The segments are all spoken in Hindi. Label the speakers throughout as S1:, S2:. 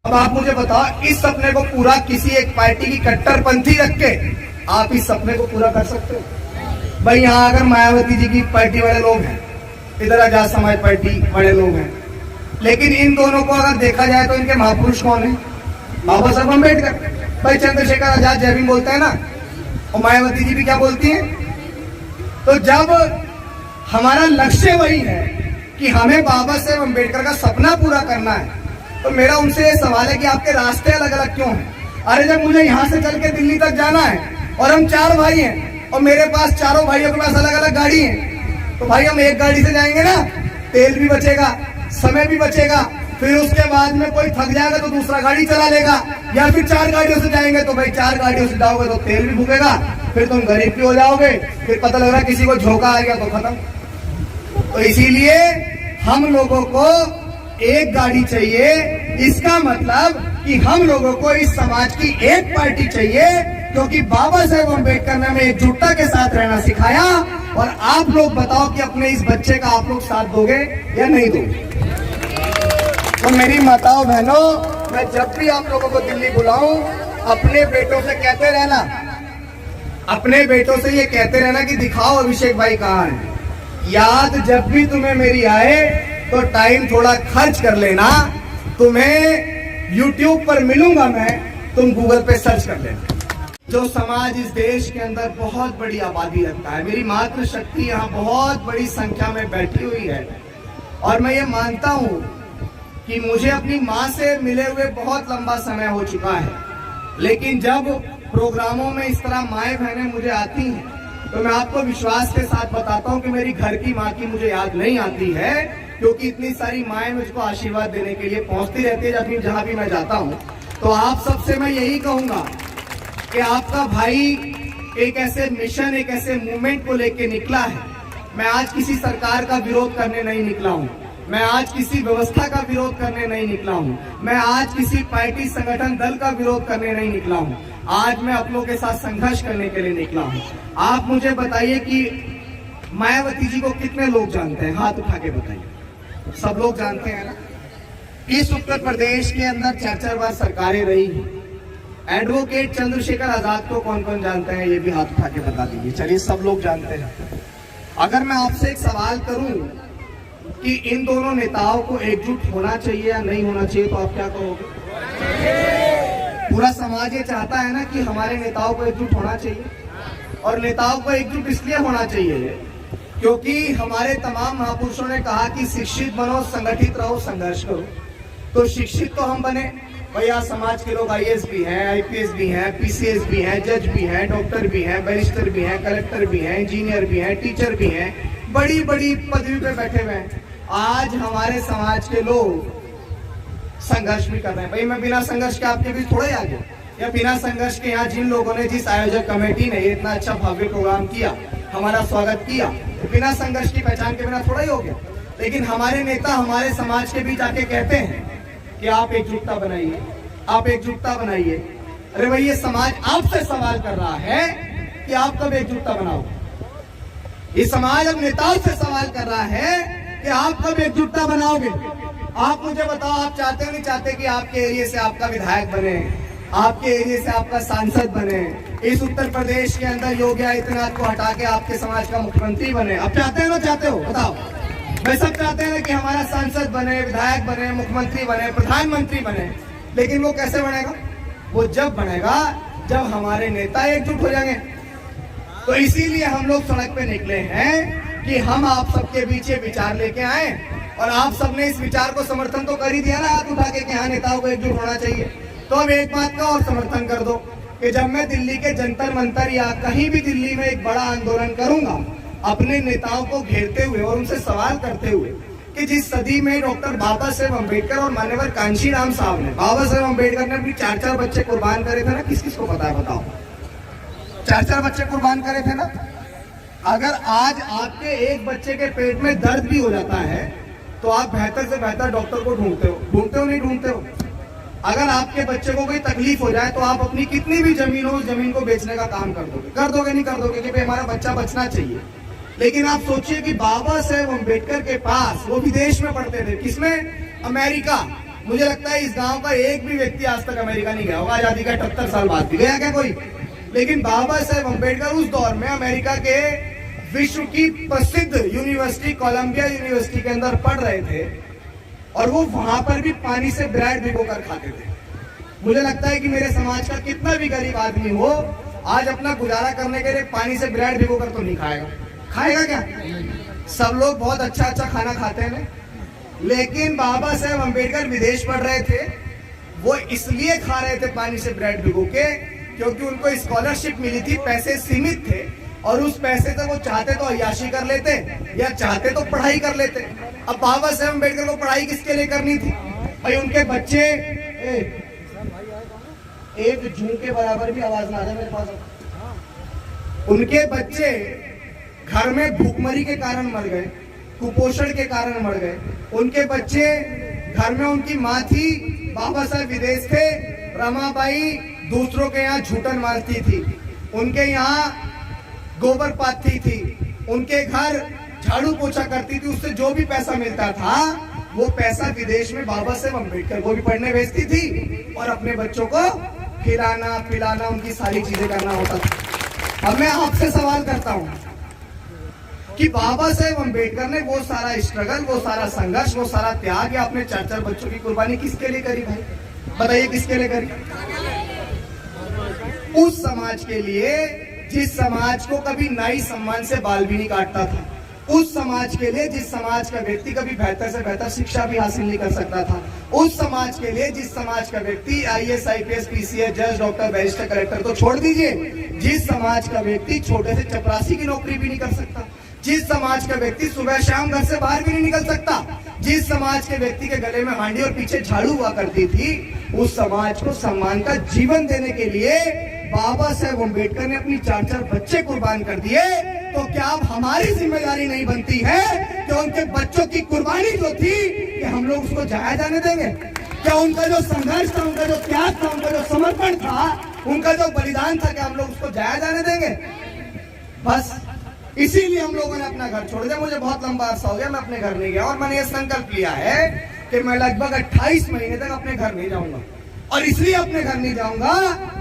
S1: अब आप मुझे बताओ, इस सपने को पूरा किसी एक पार्टी की कट्टरपंथी रख के आप इस सपने को पूरा कर सकते हो? भाई यहाँ अगर मायावती जी की पार्टी वाले लोग हैं, इधर आजाद समाज पार्टी वाले लोग हैं, लेकिन इन दोनों को अगर देखा जाए तो इनके महापुरुष कौन है? बाबा साहब अम्बेडकर। भाई चंद्रशेखर आजाद जय भीम बोलते हैं ना, और मायावती जी भी क्या बोलती हैं? तो जब हमारा लक्ष्य वही है कि हमें बाबा साहब अम्बेडकर का सपना पूरा करना है, तो मेरा उनसे ये सवाल है कि आपके रास्ते अलग अलग क्यों हैं? अरे जब मुझे यहाँ से चल के दिल्ली तक जाना है और हम 4 भाई हैं और मेरे पास चारों भाइयों के पास अलग अलग गाड़ी है, तो भाई हम एक गाड़ी से जाएंगे ना, तेल भी बचेगा, समय भी बचेगा, फिर उसके बाद में कोई थक जाएगा तो दूसरा गाड़ी चला लेगा, या फिर 4 गाड़ियों से जाएंगे तो भाई 4 गाड़ियों से जाओगे तो तेल भी फूकेगा, फिर तुम गरीब भी हो जाओगे, फिर पता लग रहा है किसी को झोंका आ गया तो खत्म। तो इसीलिए हम लोगों को एक गाड़ी चाहिए। इसका मतलब कि हम लोगों को इस समाज की एक पार्टी चाहिए, क्योंकि बाबा साहेब अम्बेडकर ने हमें एकजुटता के साथ रहना सिखाया। और आप लोग बताओ कि अपने इस बच्चे का आप लोग साथ दोगे या नहीं दोगे? तो मेरी माताओं बहनों, मैं जब भी आप लोगों को दिल्ली बुलाऊं, अपने बेटों से कहते रहना, अपने बेटों से ये कहते रहना कि दिखाओ अभिषेक भाई कहाँ है। याद जब भी तुम्हें मेरी आए तो टाइम थोड़ा खर्च कर लेना। तुम्हें YouTube पर मिलूंगा मैं, तुम गूगल पे सर्च कर लेना। जो समाज इस देश के अंदर बहुत बड़ी आबादी रखता है, मेरी मातृशक्ति यहाँ बहुत बड़ी संख्या में बैठी हुई है, और मैं ये मानता हूँ कि मुझे अपनी माँ से मिले हुए बहुत लंबा समय हो चुका है, लेकिन जब प्रोग्रामों में इस तरह माएँ बहनें मुझे आती हैं तो मैं आपको विश्वास के साथ बताता हूँ कि मेरी घर की माँ की मुझे याद नहीं आती है, क्योंकि इतनी सारी माएँ मुझको आशीर्वाद देने के लिए पहुंचती रहती है जब जहां भी मैं जाता हूं। तो आप सबसे मैं यही कहूंगा कि आपका भाई एक ऐसे मिशन, एक ऐसे मूवमेंट को लेके निकला है। मैं आज किसी सरकार का विरोध करने नहीं निकला हूं, मैं आज किसी व्यवस्था का विरोध करने नहीं निकला हूं, मैं आज किसी पार्टी संगठन दल का विरोध करने नहीं निकला हूं। आज मैं अपनों के साथ संघर्ष करने के लिए निकला हूं। आप मुझे बताइए कि मायावती जी को कितने लोग जानते हैं? हाथ उठा के बताइए। सब लोग जानते हैं ना? इस उत्तर प्रदेश के अंदर 4-4 बार सरकारें रही हैं। एडवोकेट चंद्रशेखर आजाद को कौन कौन जानते हैं? ये भी हाथ उठा के बता दीजिए। चलिए, सब लोग जानते हैं। अगर मैं आपसे एक सवाल करूं कि इन दोनों नेताओं को एकजुट होना चाहिए या नहीं होना चाहिए, तो आप क्या कहोगे? पूरा समाज ये चाहता है ना कि हमारे नेताओं को एकजुट होना चाहिए, और नेताओं को एकजुट इसलिए होना चाहिए क्योंकि हमारे तमाम महापुरुषों ने कहा कि शिक्षित बनो, संगठित रहो, संघर्ष करो। तो शिक्षित तो हम बने भैया, समाज के लोग IAS भी हैं, IPS भी हैं, PCS भी हैं, जज भी हैं, डॉक्टर भी हैं, बैरिस्टर भी हैं, कलेक्टर भी हैं, इंजीनियर भी हैं, टीचर भी हैं, बड़ी बड़ी पदवी पे बैठे हुए हैं। आज हमारे समाज के लोग संघर्ष भी कर रहे हैं। भाई मैं बिना संघर्ष के आपके बीच थोड़े आ गया, या बिना संघर्ष के यहाँ जिन लोगों ने, जिस आयोजक कमेटी ने इतना अच्छा भव्य प्रोग्राम किया, हमारा स्वागत किया, बिना संघर्ष की पहचान के बिना थोड़ा ही हो गया। लेकिन हमारे नेता हमारे समाज के बीच आके कहते हैं कि आप एकजुटता बनाइए, आप एकजुटता बनाइए। अरे भाई, ये समाज आपसे सवाल कर रहा है कि आप कब एकजुटता बनाओगे। ये समाज अब नेताओं से सवाल कर रहा है कि आप कब एकजुटता बनाओगे। आप मुझे बताओ, आप चाहते हो नहीं चाहते कि आपके एरिया से आपका विधायक बने, आपके एरिया से आपका सांसद बने, इस उत्तर प्रदेश के अंदर योगी आदित्यनाथ को हटा के आपके समाज का मुख्यमंत्री बने? आप चाहते हो ना चाहते हो? बताओ। वे सब चाहते हैं कि हमारा सांसद बने, विधायक बने, मुख्यमंत्री बने, प्रधानमंत्री बने। लेकिन वो कैसे बनेगा? वो जब बनेगा जब हमारे नेता एकजुट हो जाएंगे। तो इसीलिए हम लोग सड़क पे निकले हैं कि हम आप सबके बीच ये विचार लेके आए, और आप सबने इस विचार को समर्थन तो कर ही दिया ना हाथ उठा के कि हाँ, नेताओं को एकजुट होना चाहिए। तो अब एक बात का और समर्थन कर दो कि जब मैं दिल्ली के जंतर मंतर या कहीं भी दिल्ली में एक बड़ा आंदोलन करूंगा, अपने नेताओं को घेरते हुए और उनसे सवाल करते हुए कि जिस सदी में डॉक्टर बाबा साहेब अम्बेडकर और मान्यवर कांशीराम साहब ने, बाबा साहेब अम्बेडकर ने अपनी 4-4 बच्चे कुर्बान करे थे ना, किस किस को पता है? बताओ। 4-4 बच्चे कुर्बान करे थे ना। अगर आज आपके एक बच्चे के पेट में दर्द भी हो जाता है तो आप बेहतर से बेहतर डॉक्टर को ढूंढते हो नहीं ढूंढते हो? अगर आपके बच्चे को कोई तकलीफ हो जाए तो आप अपनी कितनी भी जमीन हो, उस जमीन को बेचने का काम कर दोगे नहीं कर दोगे कि भाई हमारा बच्चा बचना चाहिए। लेकिन आप सोचिए कि बाबा साहेब अम्बेडकर के पास, वो विदेश में पढ़ते थे, किसमें? अमेरिका। मुझे लगता है इस गांव का एक भी व्यक्ति आज तक अमेरिका नहीं गया होगा, आजादी का 78 साल बाद भी गया क्या कोई? लेकिन बाबा साहेब अम्बेडकर उस दौर में अमेरिका के विश्व की प्रसिद्ध यूनिवर्सिटी कोलंबिया यूनिवर्सिटी के अंदर पढ़ रहे थे और वो वहां पर भी पानी से ब्रेड भिगोकर खाते थे। मुझे लगता है कि मेरे समाज का कितना भी गरीब आदमी हो, आज अपना गुजारा करने के लिए पानी से ब्रेड भिगोकर तो नहीं खाएगा। खाएगा क्या? सब लोग बहुत अच्छा अच्छा खाना खाते हैं, लेकिन बाबा साहेब अम्बेडकर विदेश पढ़ रहे थे। वो इसलिए खा रहे थे पानी से ब्रेड भिगो के क्योंकि उनको स्कॉलरशिप मिली थी, पैसे सीमित थे और उस पैसे से वो चाहते तो अय्याशी कर लेते या चाहते तो पढ़ाई कर लेते। अब बाबा साहेब अम्बेडकर को पढ़ाई किसके लिए करनी थी भाई? उनके बच्चे एक जूं के बराबर भी आवाज ना आए मेरे पास। उनके बच्चे घर में भूखमरी के कारण मर गए, कुपोषण के कारण मर गए। उनके बच्चे घर में, उनकी माँ थी, बाबा साहब विदेश थे, रमाबाई दूसरों के यहाँ झूठन मारती थी, उनके यहाँ गोबर पाथी थी, उनके घर झाड़ू पोछा करती थी, उससे जो भी पैसा मिलता था वो पैसा विदेश में बाबा साहेब अम्बेडकर को भी पढ़ने भेजती थी और अपने बच्चों को खिलाना पिलाना, उनकी सारी चीजें करना होता था। अब मैं आपसे सवाल करता हूं कि बाबा साहेब अम्बेडकर ने वो सारा स्ट्रगल, वो सारा संघर्ष, वो सारा त्याग या अपने 4-4 बच्चों की कुर्बानी किसके लिए करी भाई? बताइए किसके लिए करी? उस समाज के लिए जिस समाज को कभी नाई सम्मान से बाल भी नहीं काटता था, उस समाज के लिए जिस समाज का व्यक्ति कभी बेहतर से बेहतर शिक्षा भी हासिल नहीं कर सकता था, उस समाज के लिए जिस समाज का व्यक्ति आईएएस, आईपीएस, पीसीएस, जज, डॉक्टर, बैरिस्टर, कलेक्टर तो छोड़ दीजिए, जिस समाज का व्यक्ति छोटे से चपरासी की नौकरी भी नहीं कर सकता, जिस समाज का व्यक्ति सुबह शाम घर से बाहर भी नहीं निकल सकता, जिस समाज के व्यक्ति के गले में हांडी और पीछे झाड़ू हुआ करती थी, उस समाज को सम्मान का जीवन देने के लिए बाबा साहेब अम्बेडकर ने अपनी 4-4 बच्चे कुर्बान कर दिए। तो क्या अब हमारी जिम्मेदारी नहीं बनती है कि उनके बच्चों की कुर्बानी जो थी कि हम लोग उसको जाया जाने देंगे? क्या उनका जो संघर्ष था, उनका जो त्याग था, उनका जो समर्पण था, उनका जो बलिदान था, क्या हम लोग उसको जाया जाने देंगे? बस इसीलिए हम लोगों ने अपना घर छोड़ दिया। मुझे बहुत लंबा अरसा हो गया मैं अपने घर नहीं गया और मैंने ये संकल्प लिया है कि मैं लगभग 28 महीने तक अपने घर नहीं जाऊंगा। और इसलिए अपने घर नहीं जाऊंगा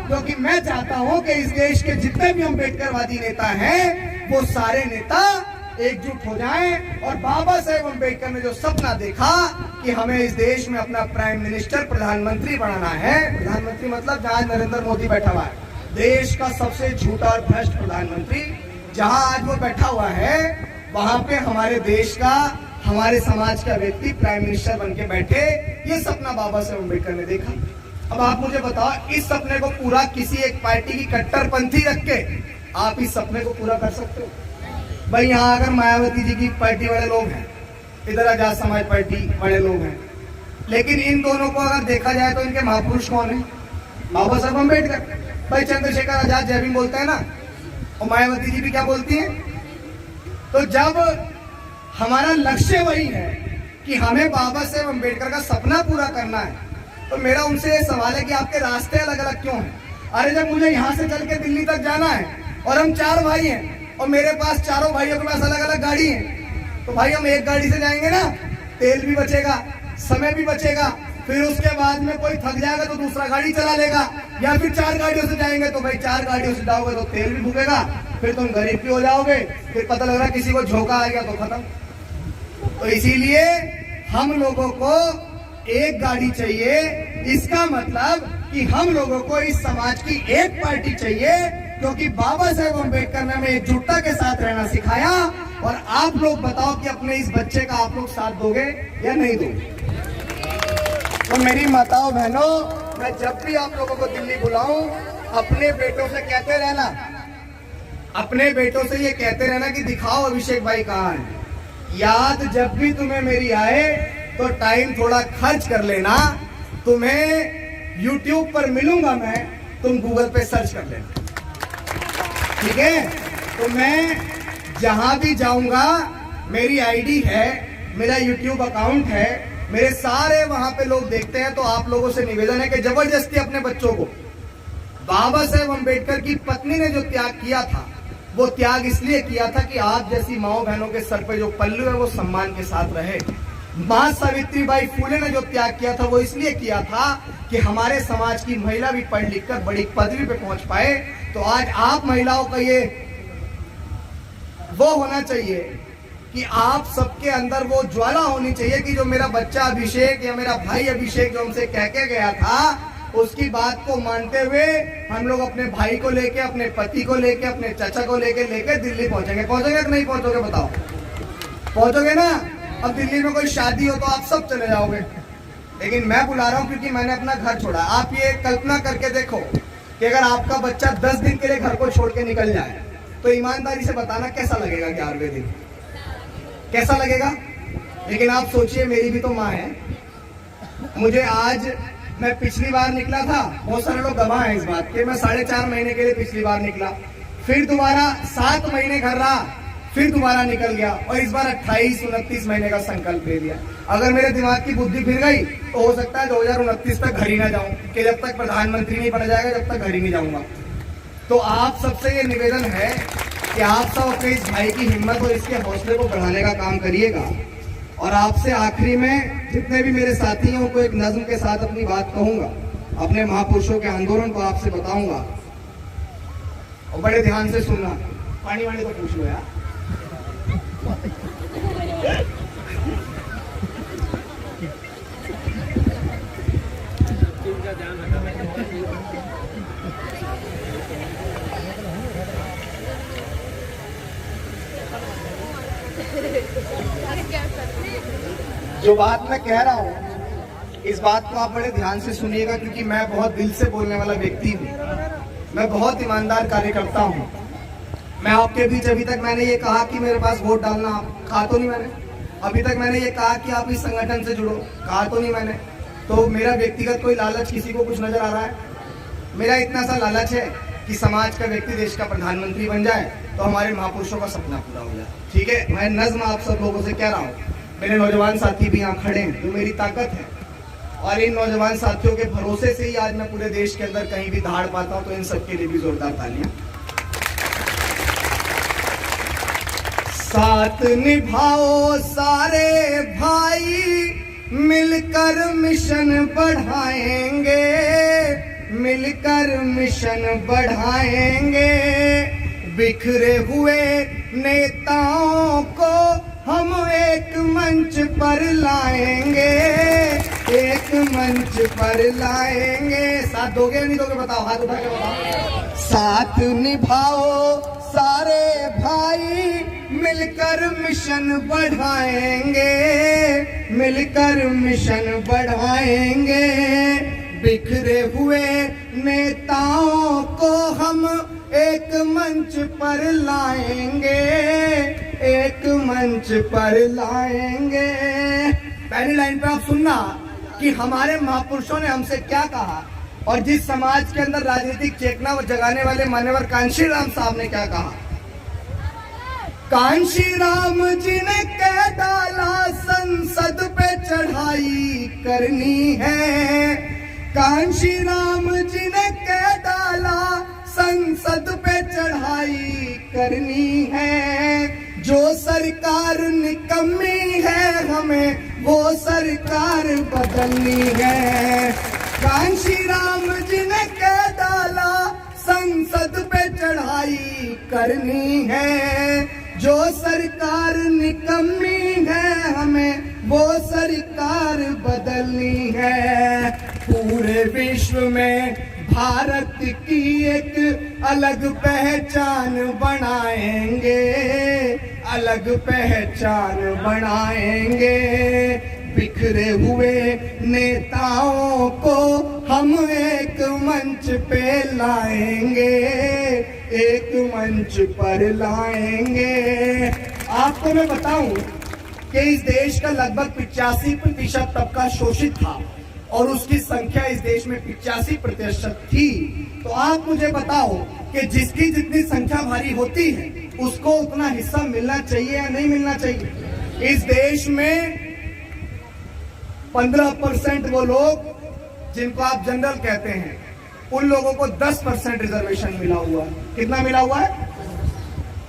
S1: क्योंकि मैं चाहता हूं कि इस देश के जितने भी अम्बेडकरवादी नेता हैं वो सारे नेता एकजुट हो जाएं और बाबा साहेब अम्बेडकर ने जो सपना देखा कि हमें इस देश में अपना प्राइम मिनिस्टर, प्रधानमंत्री बनाना है, प्रधानमंत्री मतलब जहां नरेंद्र मोदी बैठा हुआ है, देश का सबसे झूठा और भ्रष्ट प्रधानमंत्री जहां आज वो बैठा हुआ है, वहां पे हमारे देश का, हमारे समाज का व्यक्ति प्राइम मिनिस्टर बन के बैठे, ये सपना बाबा साहेब अम्बेडकर ने देखा। अब आप मुझे बताओ, इस सपने को पूरा किसी एक पार्टी की कट्टरपंथी रख के आप इस सपने को पूरा कर सकते हो? भाई यहाँ अगर मायावती जी की पार्टी वाले लोग हैं, इधर आजाद समाज पार्टी वाले लोग हैं, लेकिन इन दोनों को अगर देखा जाए तो इनके महापुरुष कौन है? बाबा साहब अम्बेडकर। भाई चंद्रशेखर आजाद जय भीम बोलते हैं ना, और मायावती जी भी क्या बोलती हैं? तो जब हमारा लक्ष्य वही है कि हमें बाबा साहेब अम्बेडकर का सपना पूरा करना है, तो मेरा उनसे ये सवाल है कि आपके रास्ते अलग अलग क्यों हैं? अरे जब मुझे यहाँ से चल के दिल्ली तक जाना है और हम 4 भाई हैं और मेरे पास चारों भाइयों के पास अलग अलग गाड़ी है, तो भाई हम एक गाड़ी से जाएंगे ना, तेल भी बचेगा, समय भी बचेगा, फिर उसके बाद में कोई थक जाएगा तो दूसरा गाड़ी चला लेगा, या फिर 4 गाड़ियों से जाएंगे तो भाई 4 गाड़ियों से जाओगे तो तेल भी फूकेगा, फिर तुम गरीब भी हो जाओगे, फिर पता लग रहा है किसी को झोंका आ गया तो खत्म। तो इसीलिए हम लोगों को एक गाड़ी चाहिए। इसका मतलब कि हम लोगों को इस समाज की एक पार्टी चाहिए, क्योंकि बाबा साहेब अम्बेडकर ने हमें एकजुटता के साथ रहना सिखाया। और आप लोग बताओ कि अपने इस बच्चे का आप लोग साथ दोगे या नहीं दोगे? तो मेरी माताओं बहनों, मैं जब भी आप लोगों को दिल्ली बुलाऊं, अपने बेटों से कहते रहना, अपने बेटों से ये कहते रहना कि दिखाओ अभिषेक भाई कहाँ है। याद जब भी तुम्हें मेरी आए तो टाइम थोड़ा खर्च कर लेना। तुम्हें YouTube पर मिलूंगा मैं, तुम गूगल पे सर्च कर लेना, ठीक है? तो मैं जहां भी जाऊंगा, मेरी आईडी है, मेरा YouTube अकाउंट है, मेरे सारे वहां पे लोग देखते हैं। तो आप लोगों से निवेदन है कि जबरदस्ती अपने बच्चों को, बाबा साहेब अम्बेडकर की पत्नी ने जो त्याग किया था, वो त्याग इसलिए किया था कि आप जैसी माओ बहनों के सर पे जो पल्लू है वो सम्मान के साथ रहे। मां सावित्रीबाई फुले ने जो त्याग किया था वो इसलिए किया था कि हमारे समाज की महिला भी पढ़ लिख कर बड़ी पदवी पे पहुंच पाए। तो आज आप महिलाओं का ये वो होना चाहिए कि आप सबके अंदर वो ज्वाला होनी चाहिए कि जो मेरा बच्चा अभिषेक या मेरा भाई अभिषेक जो हमसे कह के गया था उसकी बात को मानते हुए हम लोग अपने भाई को लेके, अपने पति को लेके, अपने चाचा को लेके दिल्ली पहुंचेंगे। पहुंचोगे कि नहीं पहुंचोगे बताओ? पहुंचोगे ना? अब दिल्ली में कोई शादी हो तो आप सब चले जाओगे, लेकिन मैं बुला रहा हूं क्योंकि मैंने अपना घर छोड़ा। आप ये कल्पना करके देखो कि अगर आपका बच्चा 10 दिन के लिए घर को छोड़ के निकल जाए तो ईमानदारी से बताना कैसा लगेगा? 11वें दिन कैसा लगेगा? लेकिन आप सोचिए, मेरी भी तो माँ है। मुझे आज, मैं पिछली बार निकला था, बहुत सारे लोग गवाह हैं इस बात के, मैं 4.5 महीने के लिए पिछली बार निकला, फिर दोबारा 7 महीने घर रहा, फिर दोबारा निकल गया और इस बार 28-29 महीने का संकल्प ले लिया। अगर मेरे दिमाग की बुद्धि फिर गई तो हो सकता है 2029 तक घर ही ना जाऊं, कि जब तक प्रधानमंत्री नहीं बन जाएगा जब तक घर ही नहीं जाऊंगा। तो आप सबसे ये निवेदन है कि आप सब अपने इस भाई की हिम्मत और इसके हौसले को बढ़ाने का काम करिएगा। और आपसे आखिरी में जितने भी मेरे साथी हैं उनको एक नज्म के साथ अपनी बात कहूंगा, अपने महापुरुषों के आंदोलन को आपसे बताऊंगा और बड़े ध्यान से सुनना। पानी वाणी तो पूछ लो यार। जो बात मैं कह रहा हूं इस बात को आप बड़े ध्यान से सुनिएगा, क्योंकि मैं बहुत दिल से बोलने वाला व्यक्ति हूं, मैं बहुत ईमानदार कार्यकर्ता हूं। मैं आपके बीच अभी तक मैंने ये कहा कि मेरे पास वोट डालना, कहा तो नहीं मैंने? अभी तक मैंने ये कहा कि आप इस संगठन से जुड़ो, कहा तो नहीं मैंने? तो मेरा व्यक्तिगत कोई लालच किसी को कुछ नजर आ रहा है? मेरा इतना सा लालच है कि समाज का व्यक्ति देश का प्रधानमंत्री बन जाए तो हमारे महापुरुषों का सपना पूरा हो जाए। ठीक है, मैं नज्म आप सब लोगों से कह रहा हूँ। मेरे नौजवान साथी भी यहाँ खड़े हैं, जो मेरी ताकत है, और इन नौजवान साथियों के भरोसे से ही आज मैं पूरे देश के अंदर कहीं भी दहाड़ पाता हूँ, तो इन सबके लिए भी जोरदार तालियां। साथ निभाओ सारे भाई, मिलकर मिशन बढ़ाएंगे, मिलकर मिशन बढ़ाएंगे। बिखरे हुए नेताओं को हम एक मंच पर लाएंगे, एक मंच पर लाएंगे। साथ दोगे नहीं दोगे बताओ? हाथ उठा के बताओ। साथ निभाओ सारे भाई, मिलकर मिशन बढ़ाएंगे, मिलकर मिशन बढ़ाएंगे। बिखरे हुए नेताओं को हम एक मंच पर लाएंगे, एक मंच पर लाएंगे। पहली लाइन पे आप सुनना कि हमारे महापुरुषों ने हमसे क्या कहा और जिस समाज के अंदर राजनीतिक चेतना जगाने वाले मान्यवर कांशीराम साहब ने क्या कहा। कांशीराम जी ने कह डाला संसद पे चढ़ाई करनी है, कांशीराम जी ने कह डाला संसद पे चढ़ाई करनी है। जो सरकार निकम्मी है हमें वो सरकार बदलनी है। कांशीराम जी ने कह डाला संसद पे चढ़ाई करनी है। जो सरकार निकम्मी है हमें वो सरकार बदलनी है। पूरे विश्व में भारत की एक अलग पहचान बनाएंगे, अलग पहचान बनाएंगे। बिखरे हुए नेताओं को हम एक मंच पे लाएंगे, एक मंच पर लाएंगे। आपको मैं बताऊं कि इस देश का लगभग 85% तबका शोषित था और उसकी संख्या इस देश में 85% थी। तो आप मुझे बताओ कि जिसकी जितनी संख्या भारी होती है उसको उतना हिस्सा मिलना चाहिए या नहीं मिलना चाहिए? इस देश में 15% वो लोग जिनको आप जनरल कहते हैं, उन लोगों को 10% रिजर्वेशन मिला हुआ है। कितना मिला हुआ है?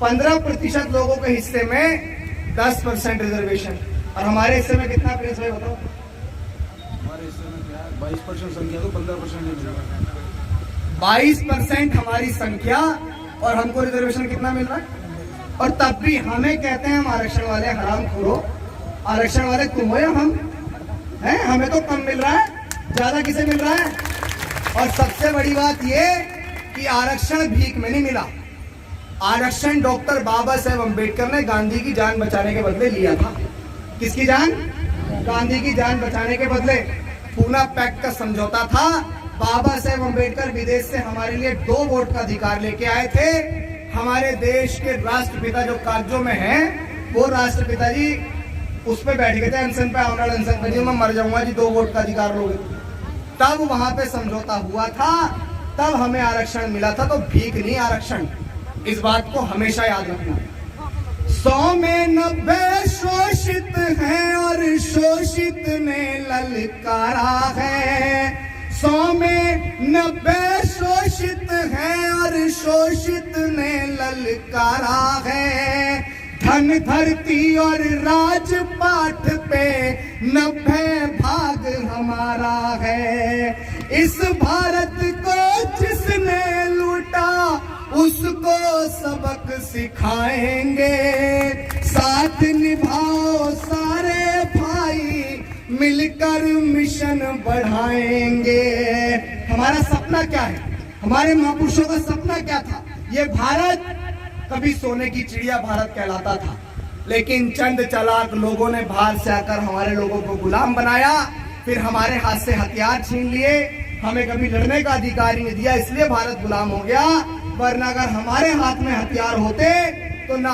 S1: 15% लोगों के हिस्से में 10% रिजर्वेशन। और हमारे हिस्से में कितना प्रिंस भाई बताओ?
S2: हमारे हिस्से में क्या है, 22% संख्या तो 15% नहीं मिलेगा।
S1: 22% हमारी संख्या और हमको रिजर्वेशन कितना मिल रहा है? और तब भी हमें कहते हैं हम आरक्षण वाले हराम खोरो, आरक्षण वाले तुम हो या हम हैं? हमें तो कम मिल रहा है, ज्यादा किसे मिल रहा है? और सबसे बड़ी बात ये कि आरक्षण भीख में नहीं मिला। आरक्षण डॉक्टर बाबा साहेब अम्बेडकर ने गांधी की जान बचाने के बदले लिया था। किसकी जान? गांधी की जान बचाने के बदले। पूना पैक्ट का समझौता था। बाबा साहेब अम्बेडकर विदेश से हमारे लिए 2 वोट का अधिकार लेके आए थे। हमारे देश के राष्ट्रपिता जो कागजों में हैं, वो राष्ट्रपिता जी उस पे बैठ गए थे अनशन पे, आमरण अनशन पे, जी मैं मर जाऊंगा जी 2 वोट का अधिकार लोगे। तब वहां पे समझौता हुआ था, तब हमें आरक्षण मिला था। तो भीख नहीं आरक्षण, इस बात को हमेशा याद रखना। 100 में 90 शोषित हैं और शोषित ने ललकारा है। 100 में 90 शोषित हैं और शोषित ने ललकारा है। धन धरती और राजपाट पे 90 भाग हमारा है। इस भारत को जिसने लूटा उसको सबक सिखाएंगे। साथ निभाओ सारे भाई, मिलकर मिशन बढ़ाएंगे। हमारा सपना क्या है? हमारे महापुरुषों का सपना क्या था? ये भारत कभी सोने की चिड़िया भारत कहलाता था, लेकिन चंद चालाक लोगों ने बाहर से आकर हमारे लोगों को गुलाम बनाया, फिर हमारे हाथ से हथियार छीन लिए, हमें कभी लड़ने का अधिकार ही नहीं दिया, इसलिए भारत गुलाम हो गया। वरना अगर हमारे हाथ में हथियार होते तो ना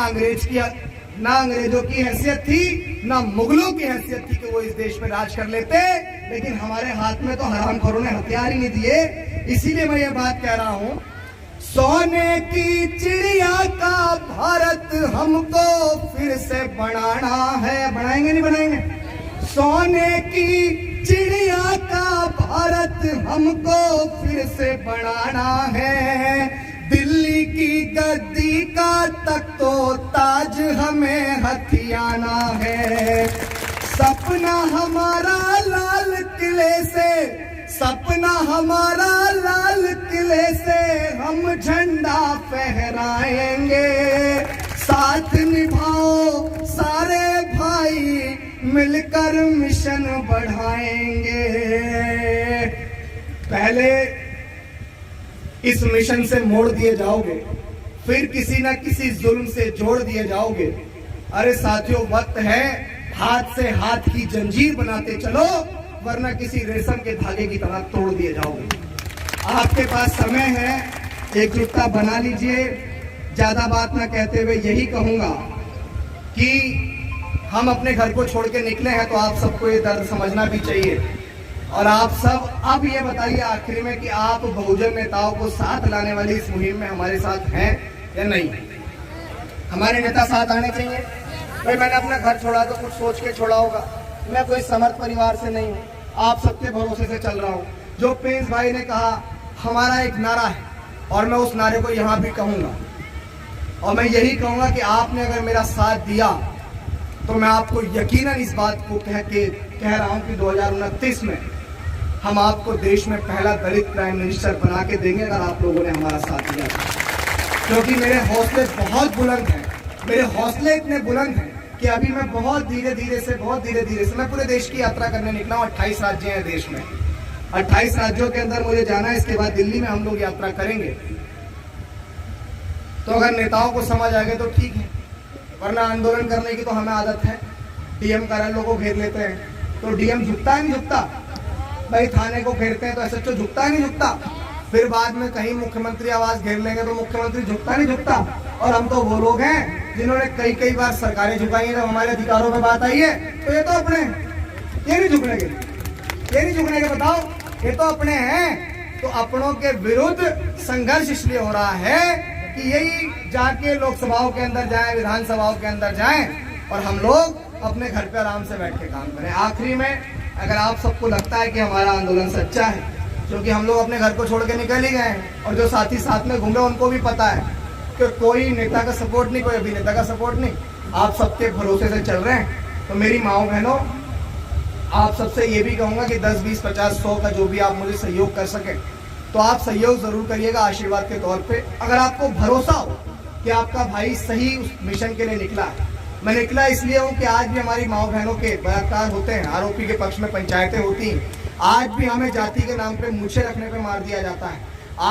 S1: अंग्रेजों की हैसियत थी, ना मुगलों की हैसियत थी कि वो इस देश में राज कर लेते। लेकिन हमारे हाथ में तो हरामखोरों ने हथियार ही नहीं दिए। इसीलिए मैं ये बात कह रहा हूं, सोने की चिड़िया का भारत हमको फिर से बनाना है। बनाएंगे नहीं बनाएंगे? सोने की चिड़िया का भारत हमको फिर से बनाना है। दिल्ली की गद्दी का तख्तो ताज हमें हथियाना है। सपना हमारा लाल किले से, सपना हमारा लाल किले से हम झंडा फहराएंगे। साथ निभाओ सारे भाई, मिलकर मिशन बढ़ाएंगे। पहले इस मिशन से मोड़ दिए जाओगे, फिर किसी ना किसी जुल्म से जोड़ दिए जाओगे। अरे साथियों, वक्त है हाथ से हाथ की जंजीर बनाते चलो, वरना किसी रेशम के धागे की तरह तोड़ दिए जाओगे। आपके पास समय है, एकजुटता बना लीजिए। ज्यादा बात ना कहते हुए यही कहूंगा कि हम अपने घर को छोड़ के निकले हैं, तो आप सबको ये दर्द समझना भी चाहिए। और आप सब अब ये बताइए आखिरी में कि आप बहुजन नेताओं को साथ लाने वाली इस मुहिम में हमारे साथ हैं या नहीं? हमारे नेता साथ आने चाहिए। भाई मैंने अपना घर छोड़ा तो कुछ सोच के छोड़ा होगा, मैं कोई समर्थ परिवार से नहीं हूँ, आप सबके भरोसे से चल रहा हूँ। जो प्रिंस भाई ने कहा, हमारा एक नारा है और मैं उस नारे को यहाँ भी कहूंगा, और मैं यही कहूंगा कि आपने अगर मेरा साथ दिया तो मैं आपको यकीनन इस बात को कह रहा हूं कि 2029 में हम आपको देश में पहला दलित प्राइम मिनिस्टर बना के देंगे, अगर आप लोगों ने हमारा साथ दिया। क्योंकि मेरे हौसले बहुत बुलंद हैं, मेरे हौसले इतने बुलंद हैं कि अभी मैं बहुत धीरे धीरे से मैं पूरे देश की यात्रा करने निकला हूँ। 28 राज्य हैं देश में, 28 राज्यों के अंदर मुझे जाना है। इसके बाद दिल्ली में हम लोग यात्रा करेंगे। तो अगर नेताओं को समझ आ गए तो ठीक है, वरना आंदोलन करने की तो हमें आदत है। डीएम कार्यालयों को घेर लेते हैं, तो डीएम झुकता है नहीं झुकता? भाई थाने को घेरते हैं तो एसएचओ झुकता है नहीं झुकता? फिर बाद में कहीं मुख्यमंत्री आवास घेर लेंगे तो मुख्यमंत्री झुकता नहीं झुकता? और हम तो वो लोग हैं जिन्होंने कई बार सरकारें झुकाई है। जब हमारे अधिकारों में बात आई है तो ये तो अपने, ये नहीं झुकने के, बताओ, ये तो अपने हैं। तो अपनों के विरुद्ध संघर्ष इसलिए हो रहा है कि यही जाके लोकसभाओं के अंदर जाएं, विधानसभाओं के अंदर जाएं और हम लोग अपने घर पे आराम से बैठ के काम करें। आखिरी में, अगर आप सबको लगता है कि हमारा आंदोलन सच्चा है, क्योंकि हम लोग अपने घर को छोड़ के निकल ही गए हैं, और जो साथी साथ में घूम रहे उनको भी पता है कि कोई नेता का सपोर्ट नहीं, कोई अभिनेता का सपोर्ट नहीं, आप सबके भरोसे से चल रहे हैं। तो मेरी माओ बहनों, आप सबसे ये भी कहूंगा कि 10, 20, 50, 100 का जो भी आप मुझे सहयोग कर सके तो आप सहयोग जरूर करिएगा आशीर्वाद के तौर पे। अगर आपको भरोसा हो कि आपका भाई सही उस मिशन के लिए निकला है, मैं निकला इसलिए हूँ कि आज भी हमारी माओ बहनों के बलात्कार होते हैं, आरोपी के पक्ष में पंचायतें होती हैं, आज भी हमें जाति के नाम पे मूछें रखने पे मार दिया जाता है,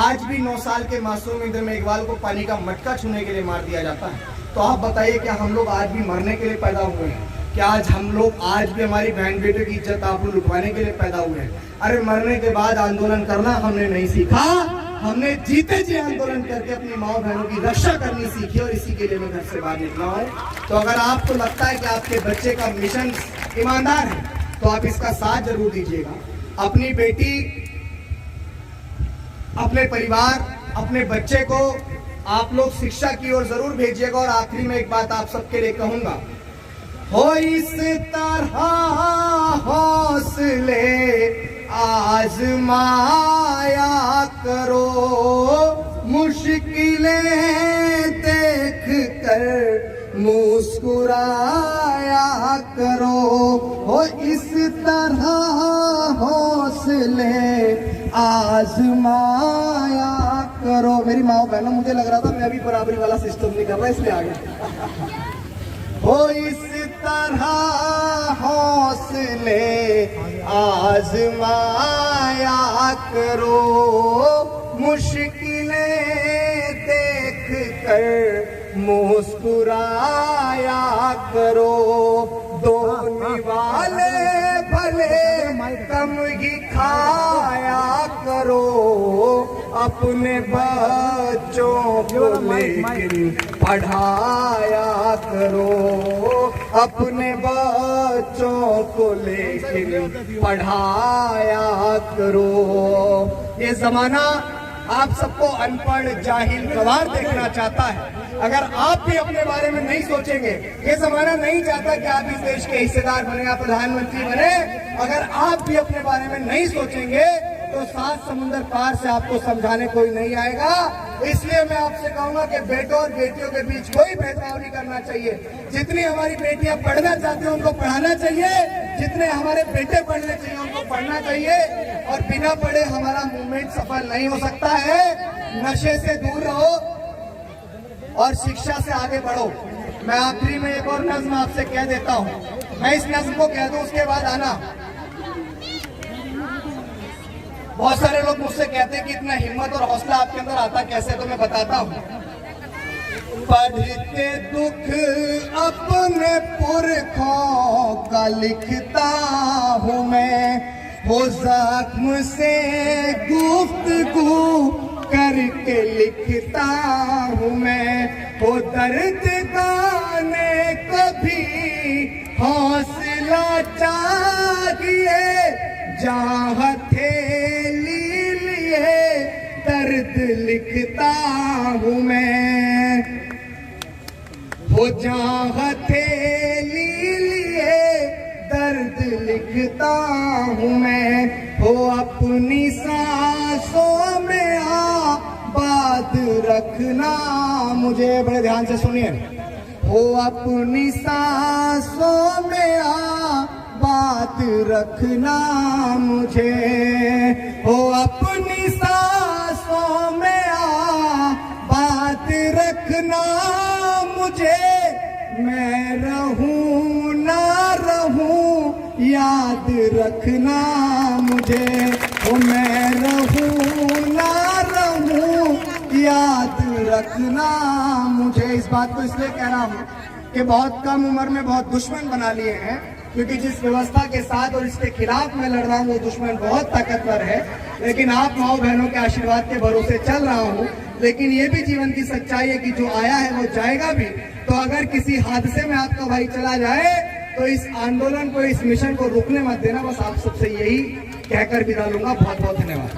S1: आज भी 9 साल के मासूम इंद्र मेघवाल को पानी का मटका छूने के लिए मार दिया जाता है। तो आप बताइए, क्या हम लोग आज भी मरने के लिए पैदा हुए हैं? क्या आज हम लोग आज भी हमारी बहन बेटे की इज्जत आबरू लुटवाने के लिए पैदा हुए हैं? अरे मरने के बाद आंदोलन करना हमने नहीं सीखा, हमने जीते जी आंदोलन करके अपनी माओ बहनों की रक्षा करनी सीखी और इसी के लिए मैं घर से बाहर निकला हूँ। तो अगर आपको लगता है कि आपके बच्चे का मिशन ईमानदार है तो आप इसका साथ जरूर दीजिएगा। अपनी बेटी, अपने परिवार, अपने बच्चे को आप लोग शिक्षा की ओर जरूर भेजिएगा। और आखिरी में एक बात आप सबके लिए कहूंगा, हो इस तरह हौसले आजमाया करो, मुश्किलें देख कर मुस्कुराया करो, हो इस तरह हौसले आजमाया करो। मेरी माँ बहनों, मुझे लग रहा था मैं अभी बराबरी वाला सिस्टम नहीं कर रहा, इसलिए आ गया। हो इस तरह हौसले आजमाया करो, मुश्किलें देख कर मुस्कुराया करो, दोने वाले भले कम ही खाया करो, अपने बच्चों को लेकिन पढ़ाया करो, अपने बच्चों को लेकिन पढ़ाया करो। ये जमाना आप सबको अनपढ़, जाहिल, गंवार देखना चाहता है। अगर आप भी अपने बारे में नहीं सोचेंगे, ये जमाना नहीं चाहता कि आप इस देश के हिस्सेदार बने, आप प्रधानमंत्री बने, अगर आप भी अपने बारे में नहीं सोचेंगे तो 7 समुंदर पार से आपको समझाने कोई नहीं आएगा। इसलिए मैं आपसे कहूंगा कि बेटों और बेटियों के बीच कोई भेदभाव नहीं करना चाहिए। जितनी हमारी बेटियां पढ़ना चाहती हैं उनको पढ़ाना चाहिए, जितने हमारे बेटे पढ़ने चाहिए उनको पढ़ना चाहिए, और बिना पढ़े हमारा मूवमेंट सफल नहीं हो सकता है। नशे से दूर रहो और शिक्षा से आगे बढ़ो। मैं आखिरी में एक और नज्म आपसे कह देता हूँ, मैं इस नज्म को कह दूं उसके बाद आना। बहुत सारे लोग मुझसे कहते हैं कि इतना हिम्मत और हौसला आपके अंदर आता कैसे, तो मैं बताता हूँ। पढ़ते दुख अपने पुरखों का लिखता हूँ मैं, हो जख्म से गुफ्तगू करके लिखता हूँ मैं, हो दर्द गाने कभी हौसला चाहिए, जहाँ हथेली लिए दर्द लिखता हूँ मैं, हो जहाँ हथेली लिए दर्द लिखता हूँ मैं, हो अपनी सांसों में आबाद रखना मुझे, बड़े ध्यान से सुनिए, हो अपनी सांसों में बात रखना मुझे, हो अपनी सांसों में बात रखना मुझे, मैं रहूं ना रहूं याद रखना मुझे, हो मैं रहूं ना रहूं याद रखना मुझे। इस बात को इसलिए कह रहा हूँ कि बहुत कम उम्र में बहुत दुश्मन बना लिए हैं, क्योंकि जिस व्यवस्था के साथ और इसके खिलाफ मैं लड़ रहा हूँ वो दुश्मन बहुत ताकतवर है, लेकिन आप माओ बहनों के आशीर्वाद के भरोसे चल रहा हूँ। लेकिन ये भी जीवन की सच्चाई है कि जो आया है वो जाएगा भी। तो अगर किसी हादसे में आपका भाई चला जाए तो इस आंदोलन को, इस मिशन को रुकने मत देना। बस आप सबसे यही कहकर विदा लूंगा। बहुत बहुत धन्यवाद।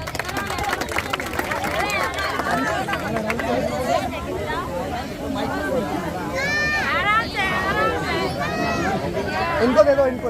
S1: इनको दे दो, इनको।